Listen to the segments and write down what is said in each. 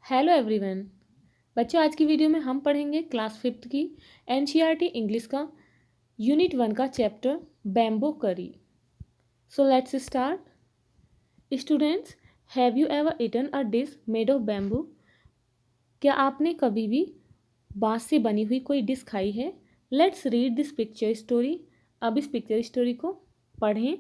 Hello everyone. बच्चों, आज की वीडियो में हम पढ़ेंगे क्लास 5th की एनसीईआरटी इंग्लिश का यूनिट 1 का chapter bamboo curry. So let's start. Students, have you ever eaten a dish made of bamboo? क्या आपने कभी भी बांस से बनी हुई कोई डिश खाई है? Let's read this picture story. अब इस पिक्चर स्टोरी को पढ़ें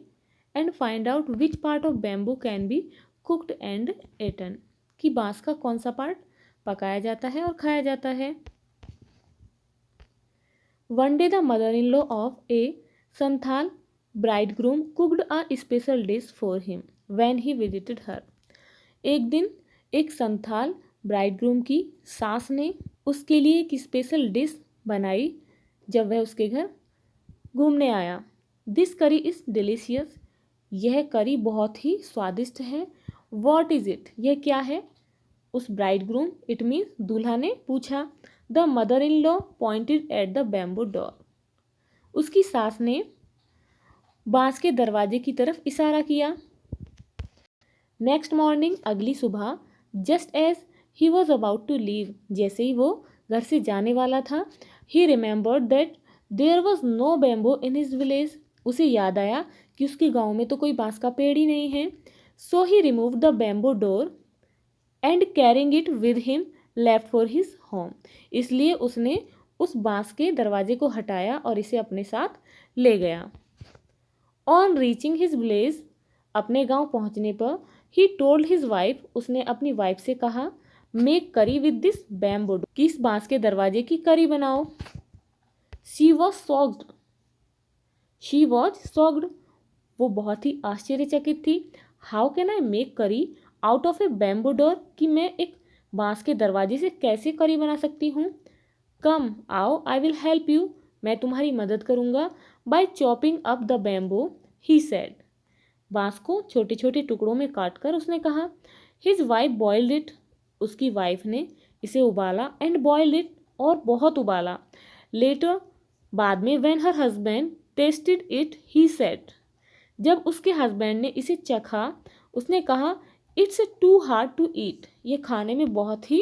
and find out which part of bamboo can be cooked and Eton. कि बांस का कौन सा पार्ट पकाया जाता है और खाया जाता है। One day the mother in law of a Santhal bridegroom cooked a special dish for him when he visited her. एक दिन एक संथाल ब्राइडग्रूम की सास ने उसके लिए एक स्पेशल डिश बनाई जब वह उसके घर घूमने आया। दिस करी इज़ डिलीशियस। यह करी बहुत ही स्वादिष्ट है। What is it? यह क्या है? उस ब्राइडग्रूम इट मीन्स दूल्हा ने पूछा। The mother in law pointed at the bamboo door. उसकी सास ने बांस के दरवाजे की तरफ इशारा किया। नेक्स्ट मॉर्निंग, अगली सुबह, just as he was about to leave, जैसे ही वो घर से जाने वाला था, he remembered that there was no bamboo in his village. उसे याद आया कि उसके गांव में तो कोई बांस का पेड़ ही नहीं है। So he remove the bamboo door and carrying it with him left for his home. इसलिए उसने उस बांस के दरवाजे को हटाया और इसे अपने साथ ले गया। ऑन रीचिंग हिज विलेज, अपने गांव पहुंचने पर, ही टोल्ड हिज वाइफ, उसने अपनी वाइफ से कहा, मेक करी विद दिस बैम्बो डोर, कि इस बांस के दरवाजे की करी बनाओ। She was shocked. She was shocked. वो बहुत ही आश्चर्यचकित थी। हाउ कैन आई मेक करी out of A bamboo door, कि मैं एक बांस के दरवाजे से कैसे करी बना सकती हूँ। कम, आओ, आई विल हेल्प यू, मैं तुम्हारी मदद करूँगा। By chopping up the bamboo, he said. बांस को छोटे छोटे टुकड़ों में काटकर उसने कहा। His wife boiled it. उसकी वाइफ ने इसे उबाला। एंड बॉइल्ड इट, और बहुत उबाला। लेटर, बाद में, when her husband tasted it, he said. जब उसके हस्बैंड ने इसे चखा, उसने कहा, it's too hard to eat, ये खाने में बहुत ही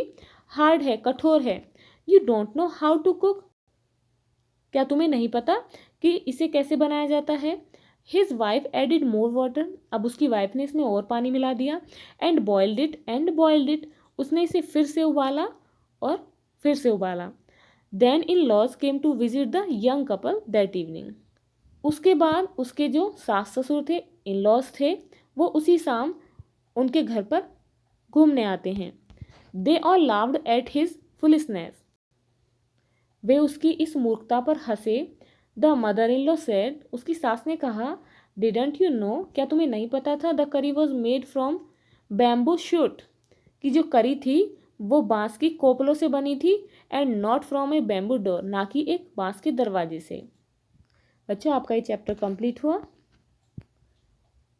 हार्ड है, कठोर है। You don't know how to cook, क्या तुम्हें नहीं पता कि इसे कैसे बनाया जाता है। His wife added more water. अब उसकी वाइफ ने इसमें और पानी मिला दिया। एंड बॉइल्ड इट, उसने इसे फिर से उबाला और फिर से उबाला। Then in laws came to visit the young couple that evening. उसके बाद उसके जो सास ससुर थे, इन लॉज थे, वो उसी शाम उनके घर पर घूमने आते हैं। They all laughed at his foolishness. वे उसकी इस मूर्खता पर हंसे। The mother in law said, उसकी सास ने कहा, डिडंट यू नो, क्या तुम्हें नहीं पता था, द करी was made from bamboo shoot, कि जो करी थी वो बांस की कोपलों से बनी थी। And not from A bamboo door, ना कि एक बांस के दरवाजे से। बच्चों, आपका ये चैप्टर कंप्लीट हुआ।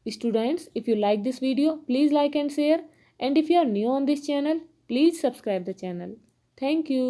Students, if you like this video, please like and share. And if you are new on this channel, please subscribe the channel. Thank you.